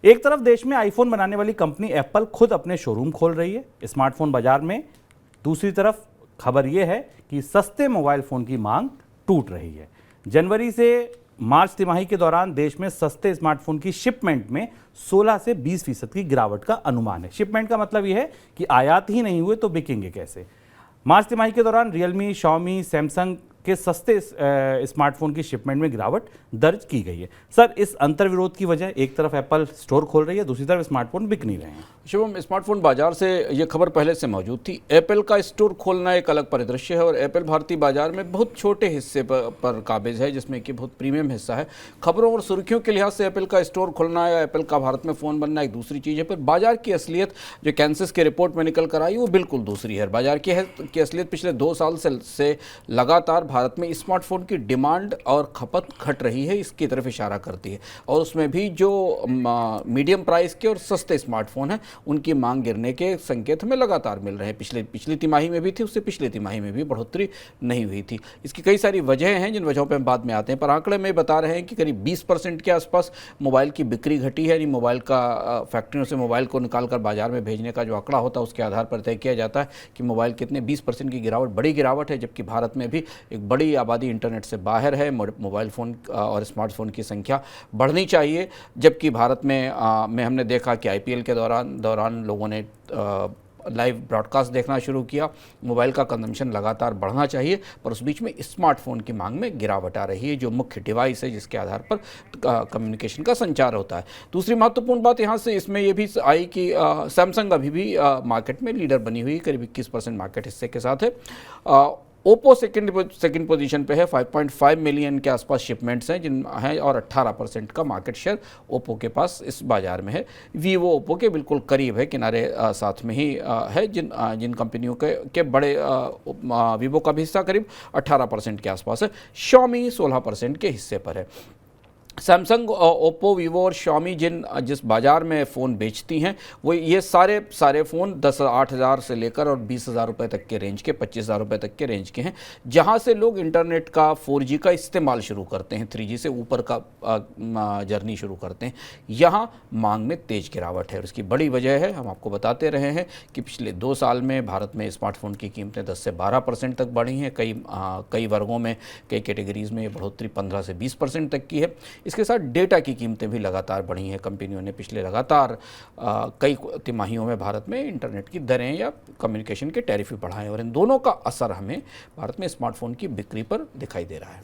एक तरफ देश में आईफोन बनाने वाली कंपनी एप्पल खुद अपने शोरूम खोल रही है स्मार्टफोन बाजार में, दूसरी तरफ खबर यह है कि सस्ते मोबाइल फोन की मांग टूट रही है। जनवरी से मार्च तिमाही के दौरान देश में सस्ते स्मार्टफोन की शिपमेंट में 16 से 20% की गिरावट का अनुमान है। शिपमेंट का मतलब यह है कि आयात ही नहीं हुए तो बिकेंगे कैसे। मार्च तिमाही के दौरान रियलमी, शाओमी, सैमसंग के सस्ते स्मार्टफोन की शिपमेंट में गिरावट दर्ज की गई है। सर, इस अंतर विरोध की वजह, एक तरफ एप्पल स्टोर खोल रही है, दूसरी तरफ स्मार्टफोन बिक नहीं रहे हैं। शुभम, स्मार्टफोन बाजार से ये खबर पहले से मौजूद थी। एप्पल का स्टोर खोलना एक अलग परिदृश्य है और एप्पल भारतीय बाजार में बहुत छोटे हिस्से पर काबिज है, जिसमें कि बहुत प्रीमियम हिस्सा है। खबरों और सुर्खियों के लिहाज से एप्पल का स्टोर खोलना या एप्पल का भारत में फ़ोन बनना एक दूसरी चीज़ है, पर बाजार की असलियत जो कैंसस के रिपोर्ट में निकल कर आई वो बिल्कुल दूसरी है। बाजार की असलियत पिछले 2 साल से लगातार भारत में स्मार्टफोन की डिमांड और खपत घट रही है, इसकी तरफ इशारा करती है। और उसमें भी जो मीडियम प्राइस के और सस्ते स्मार्टफोन हैं उनकी मांग गिरने के संकेत हमें लगातार मिल रहे हैं। पिछली तिमाही में भी थी, उससे पिछले तिमाही में भी बढ़ोतरी नहीं हुई थी। इसकी कई सारी वजहें हैं, जिन वजहों पर हम बाद में आते हैं, पर आंकड़े में बता रहे हैं कि करीब 20% के आसपास मोबाइल की बिक्री घटी है। यानी मोबाइल का फैक्ट्रियों से मोबाइल को निकाल कर बाजार में भेजने का जो आंकड़ा होता है उसके आधार पर तय किया जाता है कि मोबाइल कितने 20% की गिरावट, बड़ी गिरावट है। जबकि भारत में भी एक बड़ी आबादी इंटरनेट से बाहर है। मोबाइल फ़ोन और स्मार्टफोन की संख्या बढ़नी चाहिए। जबकि भारत में हमने देखा कि आईपीएल के दौरान लोगों ने लाइव ब्रॉडकास्ट देखना शुरू किया। मोबाइल का कंजम्पशन लगातार बढ़ना चाहिए, पर उस बीच में स्मार्टफोन की मांग में गिरावट आ रही है, जो मुख्य डिवाइस है जिसके आधार पर कम्युनिकेशन का संचार होता है। दूसरी महत्वपूर्ण बात यहाँ से इसमें यह भी आई कि सैमसंग अभी भी मार्केट में लीडर बनी हुई, करीब 21% मार्केट हिस्से के साथ है। ओप्पो सेकंड पोजीशन पे है, 5.5 मिलियन के आसपास शिपमेंट्स हैं जिन हैं और 18% का मार्केट शेयर ओप्पो के पास इस बाज़ार में है। वीवो ओप्पो के बिल्कुल करीब है, किनारे साथ में ही है। जिन कंपनियों के बड़े वीवो का भी हिस्सा करीब 18% के आसपास है। शाओमी 16% के हिस्से पर है। सैमसंग, ओप्पो, वीवो और शाओमी जिस बाज़ार में फ़ोन बेचती हैं वो ये सारे फ़ोन 8,000 से लेकर और 20,000 रुपये तक के रेंज के, 25,000 रुपये तक के रेंज के हैं, जहां से लोग इंटरनेट का 4G का इस्तेमाल शुरू करते हैं, 3G से ऊपर का जर्नी शुरू करते हैं। यहाँ मांग में तेज़ गिरावट है और इसकी बड़ी वजह है, हम आपको बताते रहे हैं कि पिछले 2 साल में भारत में स्मार्टफोन की कीमतें 10 से 12% तक बढ़ी हैं। कई वर्गों में, कई कैटेगरीज़ में ये बढ़ोतरी 15 से 20% तक की है। इसके साथ डेटा की कीमतें भी लगातार बढ़ी हैं। कंपनियों ने पिछले लगातार कई तिमाहियों में भारत में इंटरनेट की दरें या कम्युनिकेशन के टैरिफ भी बढ़ाए और इन दोनों का असर हमें भारत में स्मार्टफोन की बिक्री पर दिखाई दे रहा है।